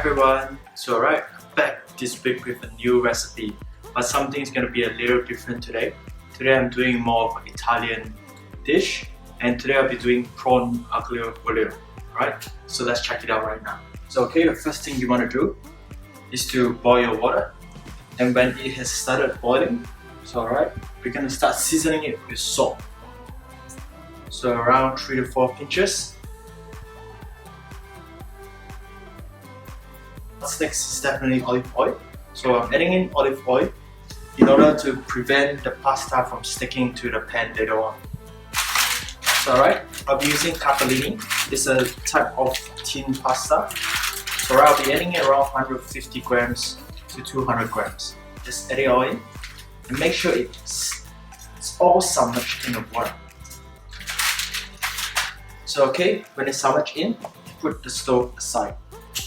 everyone, so alright, back this week with a new recipe, but something's gonna be a little different today. Today I'm doing more of an Italian dish, and today I'll be doing prawn aglioeolio, right? So let's check it out right now. So okay, the first thing you want to do is to boil your water, and when it has started boiling, so alright, we're gonna start seasoning it with salt. So around 3 to 4 pinches. What's next is definitely olive oil. So I'm adding in olive oil in order to prevent the pasta from sticking to the pan later on. So alright, I'll be using Capellini. It's a type of thin pasta. So I'll be adding it around 150 grams to 200 grams. Just add it all in and make sure it's all submerged in the water. So okay, when it's submerged in, put the stove aside.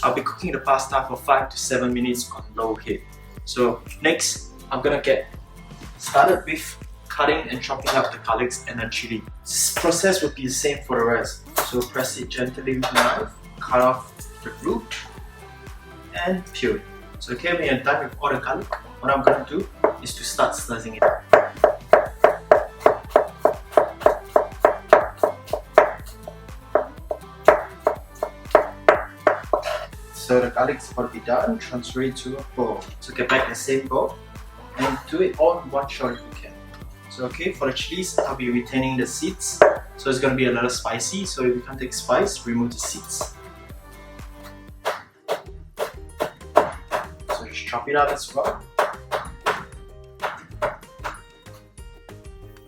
I'll be cooking the pasta for 5 to 7 minutes on low heat. So next, I'm gonna get started with cutting and chopping up the garlics and the chili. This process will be the same for the rest. So press it gently with a knife, cut off the root, and peel it. So okay, when you're done with all the garlic, what I'm gonna do is to start slicing it. So the garlic is about to be done, transfer it to a bowl. So get back the same bowl and do it all in one shot if you can. So okay, for the chilies, I'll be retaining the seeds. So it's going to be a little spicy, so if you can't take spice, remove the seeds. So just chop it up as well.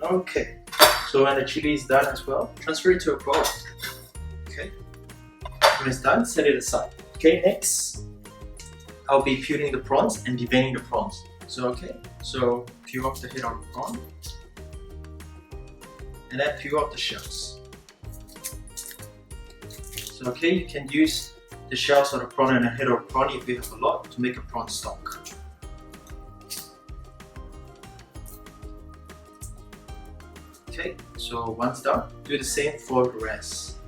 Okay, so when the chili is done as well, transfer it to a bowl. Okay, when it's done, set it aside. Okay, next, I'll be peeling the prawns and deveining the prawns. So okay, so peel off the head of the prawn and then peel off the shells. So okay, you can use the shells of the prawn and the head of the prawn if you have a lot to make a prawn stock. Okay, so once done, do the same for the rest.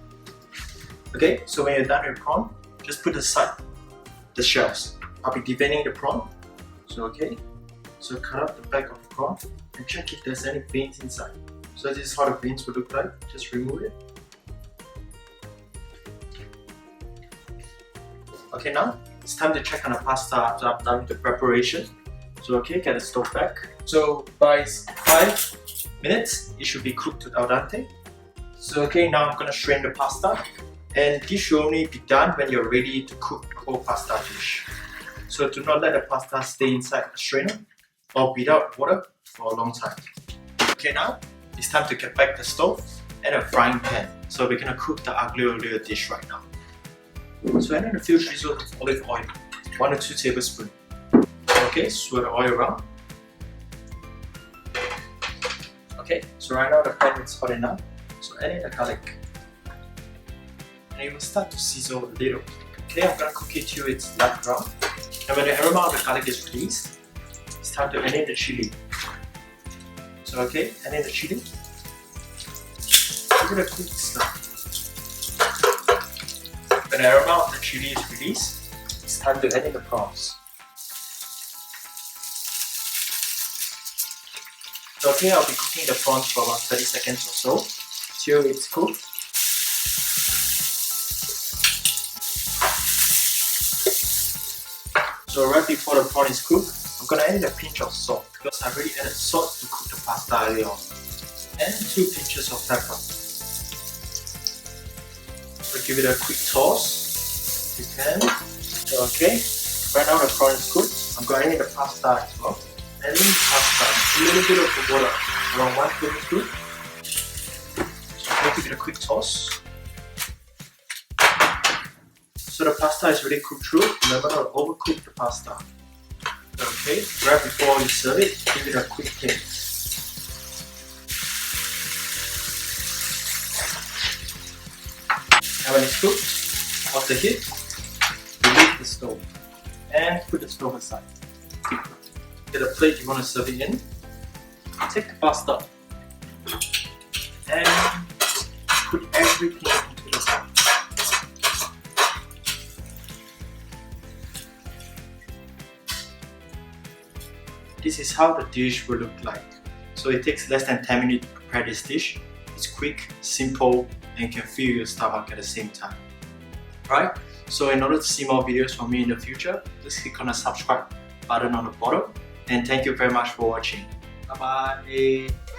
Okay, so when you're done with prawn, just put aside the shells. I'll be deveining the prawn. So okay, so cut out the back of the prawn and check if there's any veins inside. So this is how the veins will look like. Just remove it. Okay, now it's time to check on the pasta after I'm done with the preparation. So okay, get the stove back. So by 5 minutes, it should be cooked to al dente. So okay, now I'm gonna strain the pasta. And this should only be done when you're ready to cook the whole pasta dish. So do not let the pasta stay inside the strainer or without water for a long time. Okay, now it's time to get back the stove and a frying pan. So we're gonna cook the aglio-olio dish right now. So add in a few drizzles of olive oil, 1 to 2 tablespoons. Okay, swirl the oil around. Okay, so right now the pan is hot enough. So add in the garlic. And it will start to sizzle a little. Okay, I'm gonna cook it till it's light brown. And when the aroma of the garlic is released, it's time to add in the chili. So okay, add in the chili. Give it a quick stir. When the aroma of the chili is released, it's time to add in the prawns. So okay, I'll be cooking the prawns for about 30 seconds or so till it's cooked. So right before the prawn is cooked, I'm gonna add in a pinch of salt because I've already added salt to cook the pasta earlier on. And 2 pinches of pepper. So give it a quick toss if you can. So okay, right now the prawn is cooked. I'm gonna add in the pasta as well. Add in the pasta, a little bit of the water, around 1 tablespoon. So I'm gonna give it a quick toss. So the pasta is really cooked through. Remember not to overcook the pasta. Okay, right before you serve it, give it a quick kick. And when it's cooked, off the heat, remove the stove and put the stove aside. Get a plate you want to serve it in. Take the pasta and put everything into the pan. this is how the dish will look like. So it takes less than 10 minutes to prepare this dish. It's quick, simple, and can fill your stomach at the same time. Right? So in order to see more videos from me in the future, just click on the subscribe button on the bottom. And thank you very much for watching. Bye bye.